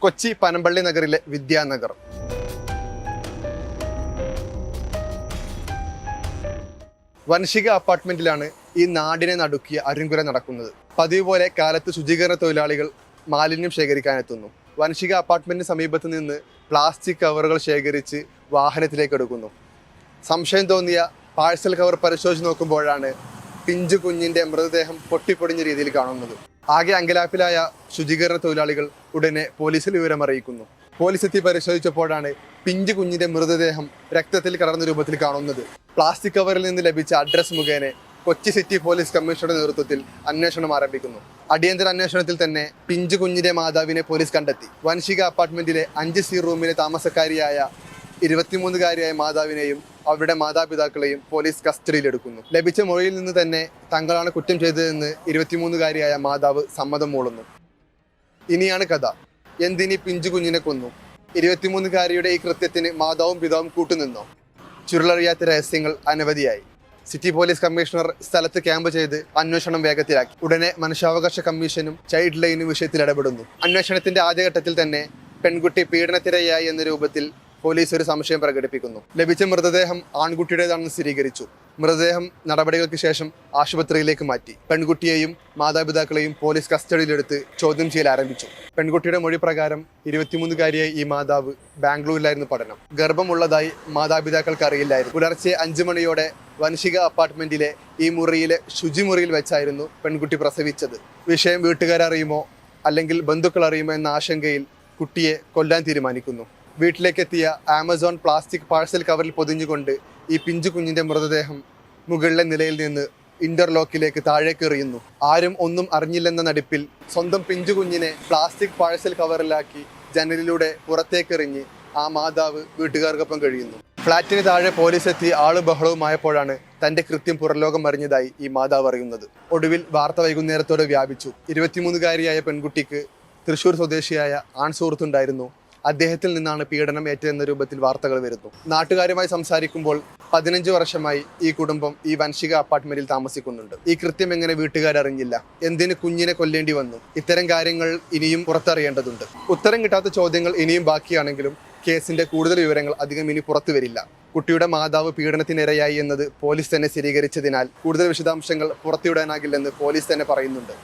കൊച്ചി പനമ്പള്ളി നഗറിലെ വിദ്യാനഗർ. വൻഷിക അപ്പാർട്ട്മെന്റിലാണ് ഈ നാടിനെ നടുക്കിയ അരുങ്കുര നടക്കുന്നത്. പതിവ് പോലെ കാലത്ത് ശുചീകരണ തൊഴിലാളികൾ മാലിന്യം ശേഖരിക്കാനെത്തുന്നു. വൻഷിക അപ്പാർട്ട്മെന്റിന് സമീപത്ത് നിന്ന് പ്ലാസ്റ്റിക് കവറുകൾ ശേഖരിച്ച് വാഹനത്തിലേക്ക് എടുക്കുന്നു. സംശയം തോന്നിയ പാഴ്സൽ കവർ പരിശോധിച്ച് നോക്കുമ്പോഴാണ് പിഞ്ചു കുഞ്ഞിന്റെ മൃതദേഹം പൊട്ടിപ്പൊടിഞ്ഞ രീതിയിൽ കാണുന്നത്. ആകെ അങ്കലാപ്പിലായ ശുചീകരണ തൊഴിലാളികൾ ഉടനെ പോലീസിൽ വിവരമറിയിക്കുന്നു. പോലീസ് എത്തി പരിശോധിച്ചപ്പോഴാണ് പിഞ്ചു കുഞ്ഞിന്റെ മൃതദേഹം രക്തത്തിൽ കലർന്ന രൂപത്തിൽ കാണുന്നത്. പ്ലാസ്റ്റിക് കവറിൽ നിന്ന് ലഭിച്ച അഡ്രസ് മുഖേന കൊച്ചി സിറ്റി പോലീസ് കമ്മീഷണറുടെ നേതൃത്വത്തിൽ അന്വേഷണം ആരംഭിക്കുന്നു. അടിയന്തര അന്വേഷണത്തിൽ തന്നെ പിഞ്ചു കുഞ്ഞിന്റെ മാതാവിനെ പോലീസ് കണ്ടെത്തി. വൻഷിക അപ്പാർട്ട്മെന്റിലെ 5C റൂമിലെ താമസക്കാരിയായ 23-കാരിയായ മാതാവിനെയും അവരുടെ മാതാപിതാക്കളെയും പോലീസ് കസ്റ്റഡിയിലെടുക്കുന്നു. ലഭിച്ച മൊഴിയിൽ നിന്ന് തന്നെ തങ്ങളാണ് കുറ്റം ചെയ്തതെന്ന് 23-കാരിയായ മാതാവ് സമ്മതം മൂളുന്നു. ഇനിയാണ് കഥ. എന്തിനി പിഞ്ചു കുഞ്ഞിനെ കൊന്നു? 23-കാരിയുടെ ഈ കൃത്യത്തിന് മാതാവും പിതാവും കൂട്ടുനിന്നോ? ചുരുളറിയാത്ത രഹസ്യങ്ങൾ അനവധിയായി. സിറ്റി പോലീസ് കമ്മീഷണർ സ്ഥലത്ത് ക്യാമ്പ് ചെയ്ത് അന്വേഷണം വേഗത്തിലാക്കി. ഉടനെ മനുഷ്യാവകാശ കമ്മീഷനും ചൈൽഡ് ലൈനും വിഷയത്തിൽ ഇടപെടുന്നു. അന്വേഷണത്തിന്റെ ആദ്യഘട്ടത്തിൽ തന്നെ പെൺകുട്ടി പീഡനത്തിരയായി എന്ന രൂപത്തിൽ പോലീസ് ഒരു സംശയം പ്രകടിപ്പിക്കുന്നു. ലഭിച്ച മൃതദേഹം ആൺകുട്ടിയുടേതാണെന്ന് സ്ഥിരീകരിച്ചു. മൃതദേഹം നടപടികൾക്ക് ശേഷം ആശുപത്രിയിലേക്ക് മാറ്റി. പെൺകുട്ടിയെയും മാതാപിതാക്കളെയും പോലീസ് കസ്റ്റഡിയിലെടുത്ത് ചോദ്യം ചെയ്യൽ ആരംഭിച്ചു. പെൺകുട്ടിയുടെ മൊഴി പ്രകാരം 23-കാരിയായ ഈ മാതാവ് ബാംഗ്ലൂരിലായിരുന്നു പഠനം. ഗർഭമുള്ളതായി മാതാപിതാക്കൾക്ക് അറിയില്ലായിരുന്നു. പുലർച്ചെ 5 മണിയോടെ വൻഷിക അപ്പാർട്ട്മെന്റിലെ ഈ മുറിയിലെ ശുചിമുറിയിൽ വെച്ചായിരുന്നു പെൺകുട്ടി പ്രസവിച്ചത്. വിഷയം വീട്ടുകാരറിയുമോ അല്ലെങ്കിൽ ബന്ധുക്കൾ അറിയുമോ എന്ന ആശങ്കയിൽ കുട്ടിയെ കൊല്ലാൻ തീരുമാനിക്കുന്നു. വീട്ടിലേക്കെത്തിയ ആമസോൺ പ്ലാസ്റ്റിക് പാഴ്സൽ കവറിൽ പൊതിഞ്ഞുകൊണ്ട് ഈ പിഞ്ചു കുഞ്ഞിന്റെ മൃതദേഹം മുകളിലെ നിലയിൽ നിന്ന് ഇന്റർലോക്കിലേക്ക് താഴേക്ക് എറിയുന്നു. ആരും ഒന്നും അറിഞ്ഞില്ലെന്ന നടിപ്പിൽ സ്വന്തം പിഞ്ചു കുഞ്ഞിനെ പ്ലാസ്റ്റിക് പാഴ്സൽ കവറിലാക്കി ജനലിലൂടെ പുറത്തേക്കെറിഞ്ഞ് ആ മാതാവ് വീട്ടുകാർക്കൊപ്പം കഴിയുന്നു. ഫ്ളാറ്റിന് താഴെ പോലീസ് എത്തി ആള് ബഹളവുമായപ്പോഴാണ് തന്റെ കൃത്യം പുറലോകം അറിഞ്ഞതായി ഈ മാതാവ് അറിയുന്നത്. ഒടുവിൽ വാർത്ത വൈകുന്നേരത്തോടെ വ്യാപിച്ചു. 23-കാരിയായ പെൺകുട്ടിക്ക് തൃശൂർ സ്വദേശിയായ ആൺ സുഹൃത്തുണ്ടായിരുന്നു. അദ്ദേഹത്തിൽ നിന്നാണ് പീഡനം ഏറ്റെന്ന രൂപത്തിൽ വാർത്തകൾ വരുന്നു. നാട്ടുകാരുമായി സംസാരിക്കുമ്പോൾ 15 വർഷമായി ഈ കുടുംബം ഈ വൻഷിക അപ്പാർട്ട്മെന്റിൽ താമസിക്കുന്നുണ്ട്. ഈ കൃത്യം എങ്ങനെ വീട്ടുകാരറിഞ്ഞില്ല? എന്തിന് കുഞ്ഞിനെ കൊല്ലേണ്ടി വന്നു? ഇത്തരം കാര്യങ്ങൾ ഇനിയും പുറത്തറിയേണ്ടതുണ്ട്. ഉത്തരം കിട്ടാത്ത ചോദ്യങ്ങൾ ഇനിയും ബാക്കിയാണെങ്കിലും കേസിന്റെ കൂടുതൽ വിവരങ്ങൾ അധികം ഇനി പുറത്തു വരില്ല. കുട്ടിയുടെ മാതാവ് പീഡനത്തിനിരയായി എന്നത് പോലീസ് തന്നെ സ്ഥിരീകരിച്ചതിനാൽ കൂടുതൽ വിശദാംശങ്ങൾ പുറത്തുവിടാനാകില്ലെന്ന് പോലീസ് തന്നെ പറയുന്നുണ്ട്.